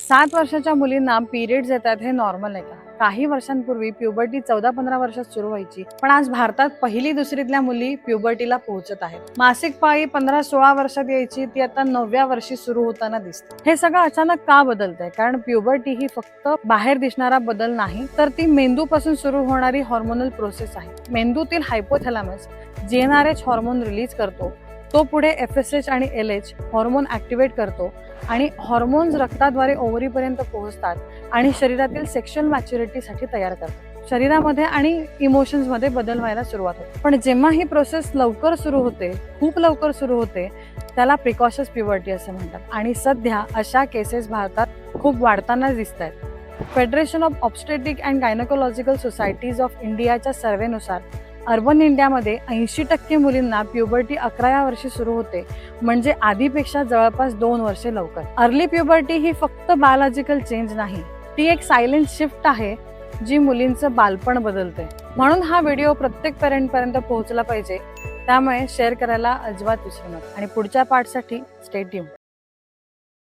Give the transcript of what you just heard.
7 वर्षाच्या मुलींना पिरियड्स येतात हे नॉर्मल आहे का? काही वर्षांपूर्वी प्युबर्टी 14-15 वर्षात सुरू व्हायची, पण आज भारतात पहिली दुसरीतल्या मुली प्युबर्टीला पोहोचत आहेत. मासिक पाळी 15-16 वर्षात यायची, ती आता 9व्या वर्षी सुरू होताना दिसते. हे सगळं अचानक का बदलतंय? कारण प्युबर्टी ही फक्त बाहेर दिसणारा बदल नाही, तर ती मेंदूपासून सुरू होणारी हॉर्मोनल प्रोसेस आहे. मेंदूतील हायपोथॅलॅमस GnRH हॉर्मोन रिलीज करतो. तो पुढे FSH आणि LH हॉर्मोन ऍक्टिव्हेट करतो आणि हॉर्मोन्स रक्ताद्वारे ओव्हरीपर्यंत पोहोचतात आणि शरीरातील सेक्शुअल मॅच्युरिटीसाठी तयार करतात. शरीरामध्ये आणि इमोशन्स मध्ये बदल व्हायला सुरुवात होते. पण जेव्हा ही प्रोसेस लवकर सुरू होते, खूप लवकर सुरू होते, त्याला प्रिकॉशस प्युबर्टी असे म्हणतात. आणि सध्या अशा केसेस भारतात खूप वाढताना दिसत आहेत. Federation of obstetric and gynaecological societies of इंडियाच्या सर्वेनुसार अर्बन इंडियामध्ये 80% मुलींना प्युबर्टी 11व्या वर्षी सुरू होते, म्हणजे आधीपेक्षा जवळपास 2 वर्षे लवकर. अर्ली प्युबर्टी ही फक्त बायोलॉजिकल चेंज नाही, ती एक सायलेंट शिफ्ट आहे जी मुलींचं बालपण बदलते. म्हणून हा व्हिडिओ प्रत्येक पेरेंट पर्यंत पोहोचला पाहिजे, त्यामुळे शेअर करायला अजिबात विसरू नका. आणि पुढच्या पार्टसाठी स्टे ट्यून.